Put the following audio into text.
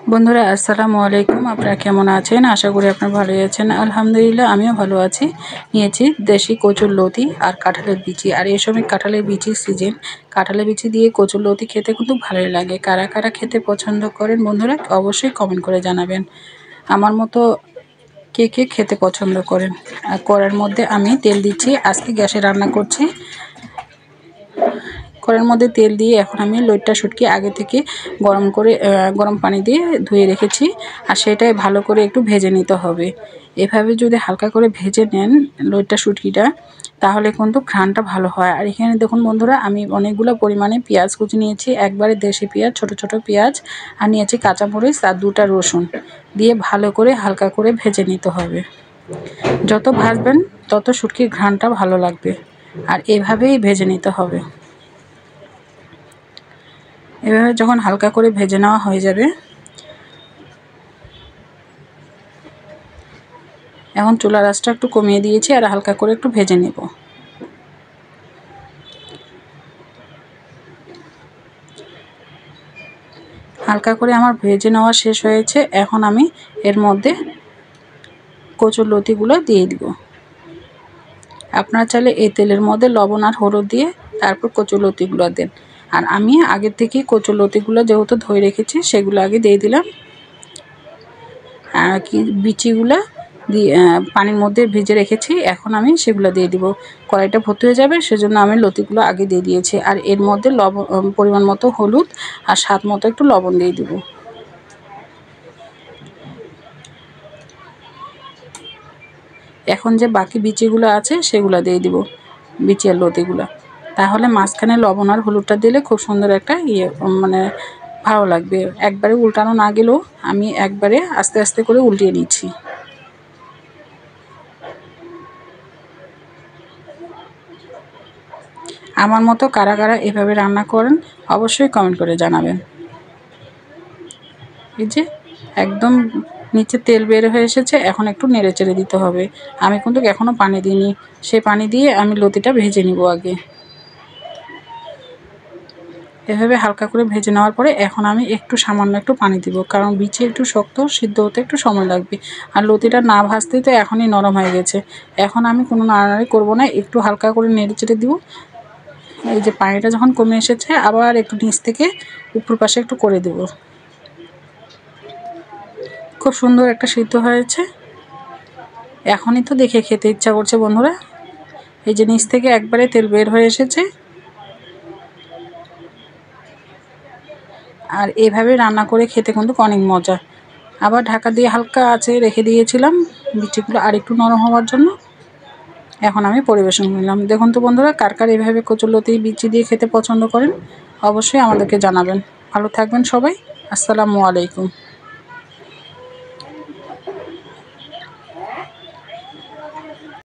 বন্ধুরা আসসালামু আলাইকুম। আপনারা কেমন আছেন? আশা করি আপনারা ভালোই আছেন। আলহামদুলিল্লাহ আমিও ভালো আছি। নিয়েছি দেশি কচুর লতি আর কাঁঠালের বিচি। আর এই সময় কাঁঠালের বিচির সিজন। কাঁঠালের বিচি দিয়ে কচুর লতি খেতে কিন্তু ভালোই লাগে। কারা কারা খেতে পছন্দ করেন বন্ধুরা অবশ্যই কমেন্ট করে জানাবেন। আমার মতো কে কে খেতে পছন্দ করেন। আর কড়াইয়ের মধ্যে আমি তেল দিচ্ছি। আজকে গ্যাসে রান্না করছি। কড়াইয়ের মধ্যে তেল দিয়ে এখন আমি লইট্টা শুটকি আগে থেকে গরম পানি দিয়ে ধুয়ে রেখেছি। আর সেটাই ভালো করে একটু ভেজে নিতে হবে। এভাবে যদি হালকা করে ভেজে নেন লইট্টা শুটকিটা, তাহলে কিন্তু ঘ্রাণটা ভালো হয়। আর এখানে দেখুন বন্ধুরা, আমি অনেকগুলো পরিমাণে পেঁয়াজ কুচি নিয়েছি, একবারে দেশি পেঁয়াজ, ছোট ছোট পেঁয়াজ, আর নিয়েছি কাঁচামরিচ আর 2টা রসুন দিয়ে ভালো করে হালকা করে ভেজে নিতে হবে। যত ভাজবেন তত শুটকির ঘ্রাণটা ভালো লাগবে। আর এভাবেই ভেজে নিতে হবে। এভাবে যখন হালকা করে ভেজে নেওয়া হয়ে যাবে, এখন চুলার আঁচটা একটু কমিয়ে দিয়েছি আর হালকা করে একটু ভেজে নেব। হালকা করে আমার ভেজে নেওয়া শেষ হয়েছে। এখন আমি এর মধ্যে কচুর লতিগুলো দিয়ে দিব। আপনারা চাইলে এই তেলের মধ্যে লবণ আর হলুদ দিয়ে তারপর কচুর লতিগুলো দেন। আর আমি আগে থেকে কচুর লতিগুলো যেহেতু ধুয়ে রেখেছি সেগুলো আগে দিয়ে দিলাম। আর কি বিচিগুলো দিয়ে পানির মধ্যে ভেজে রেখেছি, এখন আমি সেগুলো দিয়ে দিব। কড়াইটা ভর্তি হয়ে যাবে, সেজন্য আমি লতিগুলো আগে দিয়ে দিয়েছি। আর এর মধ্যে পরিমাণ মতো হলুদ আর স্বাদ মতো একটু লবণ দিয়ে দিব। এখন যে বাকি বিচিগুলো আছে সেগুলো দিয়ে দিব, বিচি আর লতিগুলো। তাহলে মাঝখানে লবণ আর হলুদটা দিলে খুব সুন্দর একটা মানে ভালো লাগবে। একবারে উল্টানো না গেলেও আমি একবারে আস্তে আস্তে করে উল্টিয়ে নিচ্ছি। আমার মতো কারা কারা এভাবে রান্না করেন অবশ্যই কমেন্ট করে জানাবেন। এই যে একদম নিচে তেল বের হয়ে এসেছে, এখন একটু নেড়ে চেড়ে দিতে হবে। আমি কিন্তু এখনও পানি দিইনি, সেই পানি দিয়ে আমি লতিটা ভেজে নিব আগে। এভাবে হালকা করে ভেজে নেওয়ার পরে এখন আমি সামান্য একটু পানি দিব, কারণ বিচি একটু শক্ত, সিদ্ধ হতে একটু সময় লাগবে। আর লতিটা না ভাজতেই তো এখনই নরম হয়ে গেছে। এখন আমি কোনো নাড়ানাড়ি করব না, একটু হালকা করে নেড়ে চেড়ে দিব। এই যে পানিটা যখন কমে এসেছে, আবার একটু নিচ থেকে উপর পাশে একটু করে দেব। খুব সুন্দর একটা সিদ্ধ হয়েছে। এখনই তো দেখে খেতে ইচ্ছা করছে বন্ধুরা। এই যে নিচ থেকে একবারে তেল বের হয়ে এসেছে। আর এভাবে রান্না করে খেতে কিন্তু অনেক মজা। আবার ঢাকা দিয়ে হালকা আঁচে রেখে দিয়েছিলাম বিচিগুলো আর একটু নরম হওয়ার জন্য। এখন আমি পরিবেশন করলাম। দেখুন তো বন্ধুরা, কার কার এভাবে কচুরলতি বিচি দিয়ে খেতে পছন্দ করেন অবশ্যই আমাদেরকে জানাবেন। ভালো থাকবেন সবাই। আসসালামু আলাইকুম।